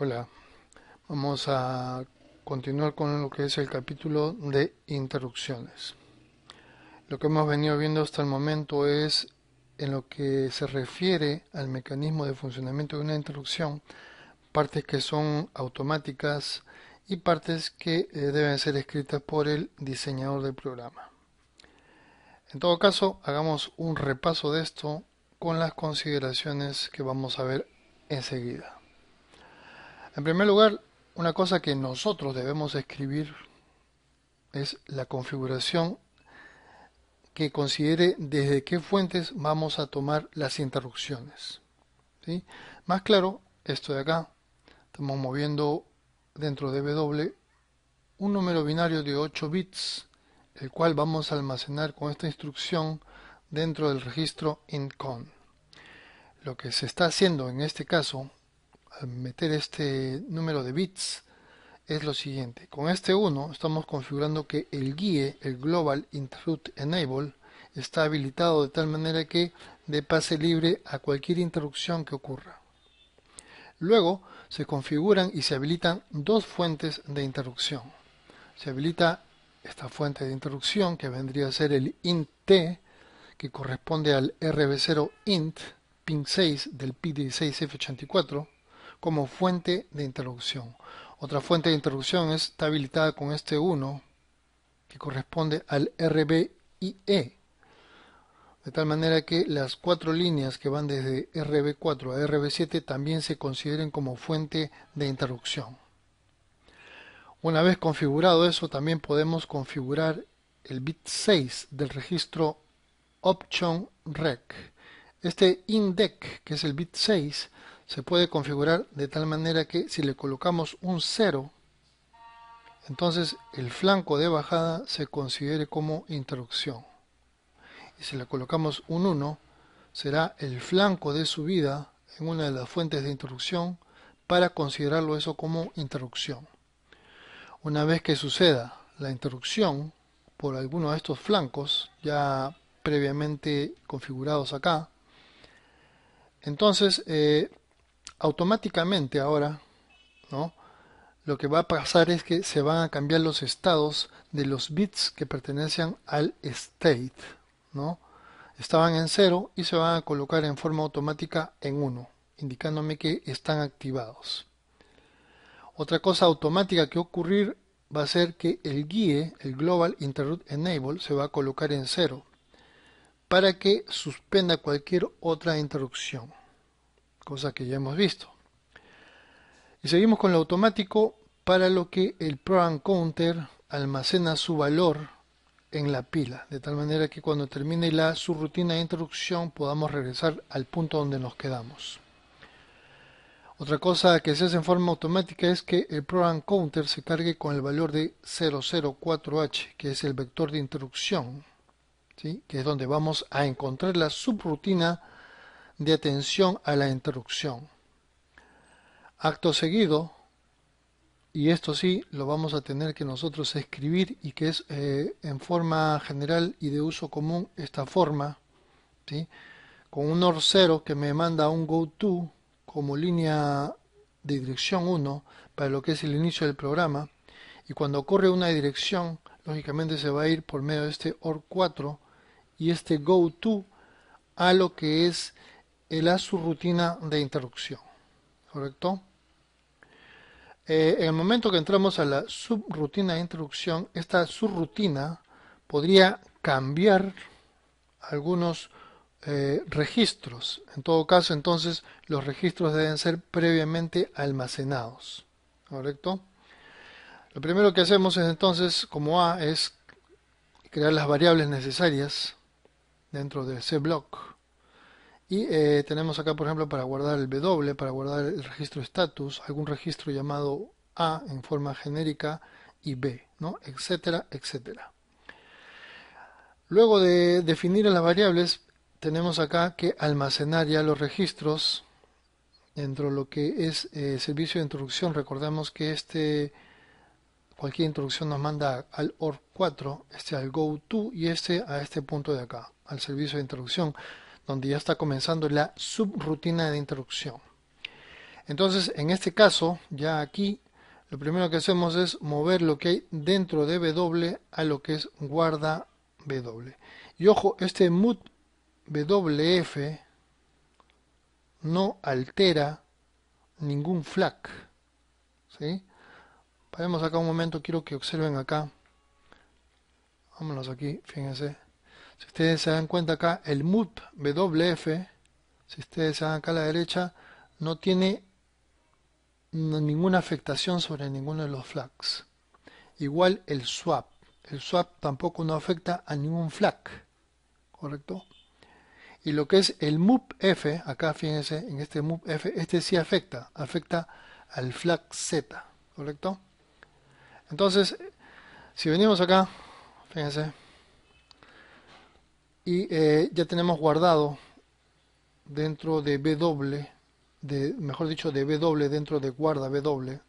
Hola, vamos a continuar con lo que es el capítulo de interrupciones. Lo que hemos venido viendo hasta el momento es en lo que se refiere al mecanismo de funcionamiento de una interrupción, partes que son automáticas y partes que deben ser escritas por el diseñador del programa. En todo caso, hagamos un repaso de esto con las consideraciones que vamos a ver enseguida. En primer lugar, una cosa que nosotros debemos escribir es la configuración que considere desde qué fuentes vamos a tomar las interrupciones. ¿Sí? Más claro, esto de acá, estamos moviendo dentro de W un número binario de 8 bits, el cual vamos a almacenar con esta instrucción dentro del registro intcon. Lo que se está haciendo en este caso, al meter este número de bits, es lo siguiente. Con este 1 estamos configurando que el GUIE, el Global Interrupt Enable, está habilitado de tal manera que dé pase libre a cualquier interrupción que ocurra. Luego se configuran y se habilitan dos fuentes de interrupción. Se habilita esta fuente de interrupción que vendría a ser el int t, que corresponde al RB0 int pin 6 del PIC16F84 como fuente de interrupción. Otra fuente de interrupción está habilitada con este 1 que corresponde al RBIE, de tal manera que las cuatro líneas que van desde RB4 a RB7 también se consideren como fuente de interrupción. Una vez configurado eso, también podemos configurar el bit 6 del registro option rec. Este indec, que es el bit 6, se puede configurar de tal manera que si le colocamos un 0, entonces el flanco de bajada se considere como interrupción. Y si le colocamos un 1, será el flanco de subida en una de las fuentes de interrupción para considerarlo eso como interrupción. Una vez que suceda la interrupción por alguno de estos flancos ya previamente configurados acá, entonces automáticamente ahora, ¿no?, lo que va a pasar es que se van a cambiar los estados de los bits que pertenecen al state, ¿no? Estaban en 0 y se van a colocar en forma automática en 1, indicándome que están activados. Otra cosa automática que va a ocurrir va a ser que el GUIE, el Global Interrupt Enable, se va a colocar en 0 para que suspenda cualquier otra interrupción, cosa que ya hemos visto. Y seguimos con lo automático para lo que el program counter almacena su valor en la pila, de tal manera que cuando termine la subrutina de interrupción podamos regresar al punto donde nos quedamos. Otra cosa que se hace en forma automática es que el program counter se cargue con el valor de 004H, que es el vector de interrupción, ¿sí?, que es donde vamos a encontrar la subrutina de atención a la interrupción. Acto seguido, y esto sí lo vamos a tener que nosotros escribir, y que es en forma general y de uso común esta forma, ¿sí?, con un OR0 que me manda un GoTo como línea de dirección 1 para lo que es el inicio del programa, y cuando ocurre una dirección lógicamente se va a ir por medio de este OR4 y este GoTo a lo que es la subrutina de interrupción, ¿correcto? En el momento que entramos a la subrutina de interrupción, esta subrutina podría cambiar algunos registros. En todo caso, entonces, los registros deben ser previamente almacenados, ¿correcto? Lo primero que hacemos es entonces, como A, es crear las variables necesarias dentro del cblock. Y tenemos acá, por ejemplo, para guardar el W, para guardar el registro status, algún registro llamado A en forma genérica y B, ¿no?, etcétera, etcétera. Luego de definir las variables, tenemos acá que almacenar ya los registros dentro de lo que es servicio de introducción. Recordemos que cualquier introducción nos manda al OR4, al GoTo y a este punto de acá, al servicio de introducción, donde ya está comenzando la subrutina de interrupción. Entonces, en este caso, ya aquí, lo primero que hacemos es mover lo que hay dentro de W a lo que es guarda W. Y ojo, este mut WF no altera ningún flag, ¿sí? Paremos acá un momento, quiero que observen acá. Vámonos aquí, fíjense. Si ustedes se dan cuenta acá, el mut WF, si ustedes se dan acá a la derecha, no tiene ninguna afectación sobre ninguno de los flags. Igual el swap. El swap tampoco no afecta a ningún flag, ¿correcto? Y lo que es el move F, acá fíjense, en este move F, este sí afecta al flag Z, ¿correcto? Entonces, si venimos acá, fíjense, y ya tenemos guardado dentro de W, mejor dicho, de W dentro de guarda W,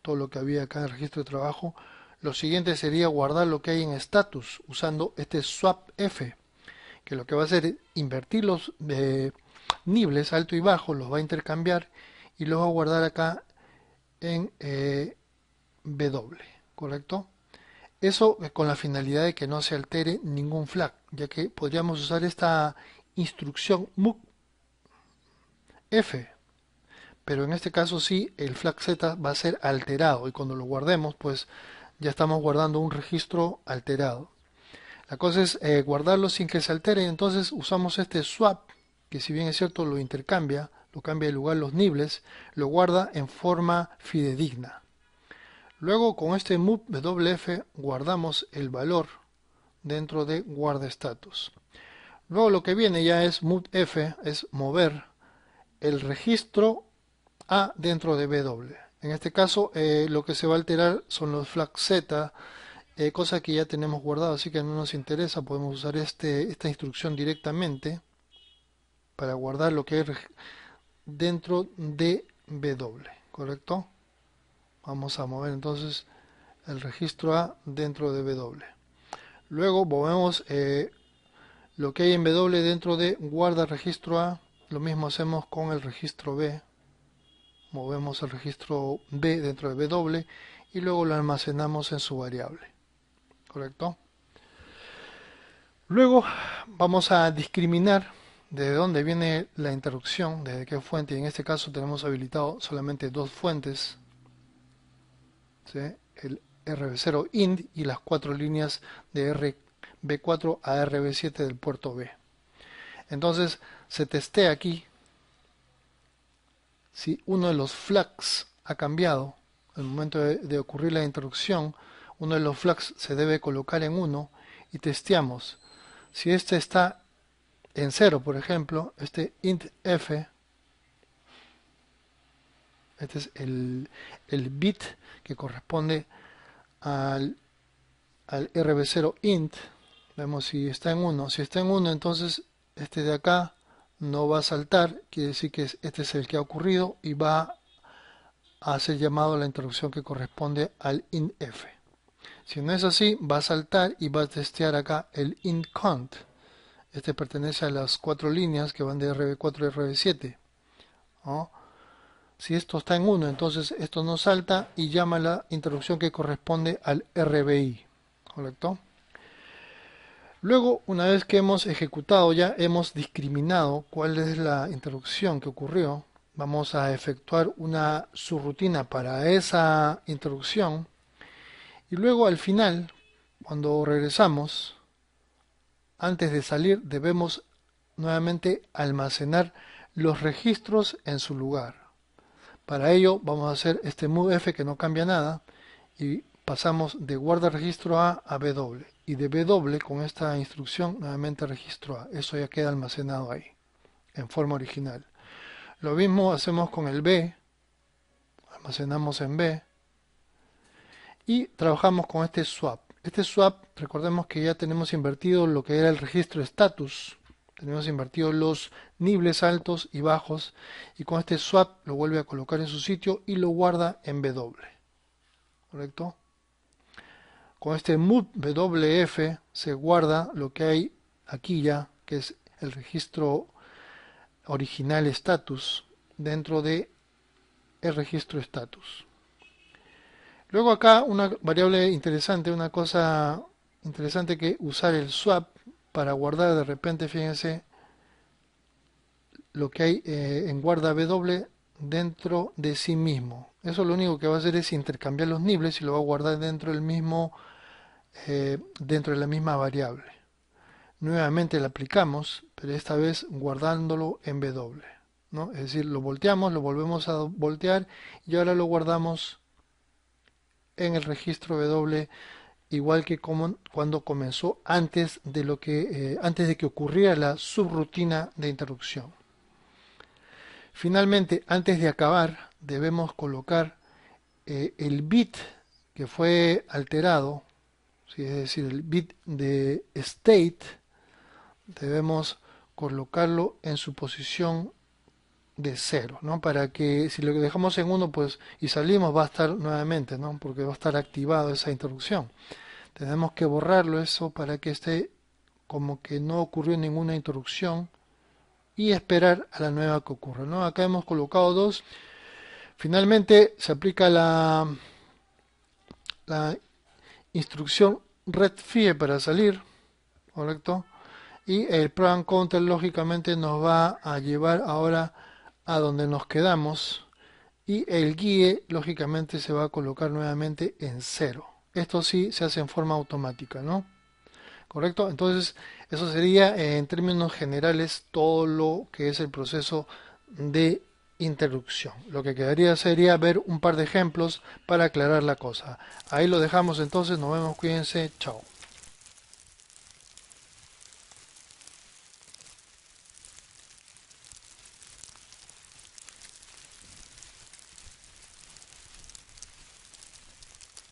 todo lo que había acá en el registro de trabajo. Lo siguiente sería guardar lo que hay en status usando este swap F, que lo que va a hacer es invertir los niveles alto y bajo, los va a intercambiar y los va a guardar acá en W, ¿correcto? Eso con la finalidad de que no se altere ningún flag, ya que podríamos usar esta instrucción move F, pero en este caso sí el flag Z va a ser alterado y cuando lo guardemos pues ya estamos guardando un registro alterado. La cosa es guardarlo sin que se altere, entonces usamos este swap, que si bien es cierto lo intercambia, lo cambia de lugar los niveles, lo guarda en forma fidedigna. Luego con este move WF guardamos el valor dentro de guarda status. Luego lo que viene ya es move F, es mover el registro A dentro de W. En este caso lo que se va a alterar son los flags Z, cosa que ya tenemos guardado, así que no nos interesa, podemos usar esta instrucción directamente para guardar lo que hay dentro de W, ¿correcto? Vamos a mover entonces el registro A dentro de W. Luego movemos lo que hay en W dentro de guarda registro A, lo mismo hacemos con el registro B. Movemos el registro B dentro de W y luego lo almacenamos en su variable. ¿Correcto? Luego vamos a discriminar de dónde viene la interrupción, desde qué fuente. Y en este caso tenemos habilitado solamente dos fuentes, ¿sí? El RB0 int y las 4 líneas de RB4 a RB7 del puerto B. Entonces se testea aquí si uno de los flags ha cambiado. Al momento de ocurrir la interrupción, uno de los flags se debe colocar en 1 y testeamos. Si este está en 0, por ejemplo, este int f, este es el bit que corresponde al RB0 int, vemos si está en 1. Si está en 1, entonces este de acá no va a saltar, quiere decir que este es el que ha ocurrido y va a ser llamado a la interrupción que corresponde al int f. Si no es así, va a saltar y va a testear acá el int count. Este pertenece a las 4 líneas que van de RB4 a RB7, ¿no? Si esto está en 1, entonces esto no salta y llama la interrupción que corresponde al RBI, ¿correcto? Luego, una vez que hemos ejecutado, ya hemos discriminado cuál es la interrupción que ocurrió, vamos a efectuar una subrutina para esa interrupción y luego al final, cuando regresamos, antes de salir debemos nuevamente almacenar los registros en su lugar. Para ello vamos a hacer este movef que no cambia nada y pasamos de guarda registro A a W y de W con esta instrucción nuevamente registro A. Eso ya queda almacenado ahí en forma original. Lo mismo hacemos con el B, almacenamos en B y trabajamos con este swap. Este swap, recordemos que ya tenemos invertido lo que era el registro status, tenemos invertido los niveles altos y bajos y con este swap lo vuelve a colocar en su sitio y lo guarda en W, ¿correcto? Con este move WF se guarda lo que hay aquí ya, que es el registro original status dentro de el registro status. Luego acá una variable interesante, una cosa interesante, que usar el swap para guardar de repente, fíjense, lo que hay en guarda W dentro de sí mismo. Eso lo único que va a hacer es intercambiar los niveles y lo va a guardar dentro del mismo, dentro de la misma variable. Nuevamente la aplicamos, pero esta vez guardándolo en W, ¿no? Es decir, lo volteamos, lo volvemos a voltear y ahora lo guardamos en el registro W, igual que como cuando comenzó, antes de que ocurriera la subrutina de interrupción. Finalmente, antes de acabar, debemos colocar el bit que fue alterado, ¿sí? Es decir, el bit de state, debemos colocarlo en su posición de 0, ¿no? Para que si lo dejamos en 1 pues, y salimos, va a estar nuevamente, ¿no? Porque va a estar activado esa interrupción. Tenemos que borrarlo eso para que esté como que no ocurrió ninguna interrupción y esperar a la nueva que ocurra, ¿no? Acá hemos colocado 2. Finalmente se aplica la instrucción retfie para salir, ¿correcto? Y el program counter lógicamente nos va a llevar ahora a donde nos quedamos y el guíe lógicamente se va a colocar nuevamente en 0. Esto sí se hace en forma automática, ¿no? ¿Correcto? Entonces, eso sería en términos generales todo lo que es el proceso de interrupción. Lo que quedaría sería ver un par de ejemplos para aclarar la cosa. Ahí lo dejamos entonces, nos vemos, cuídense, chao.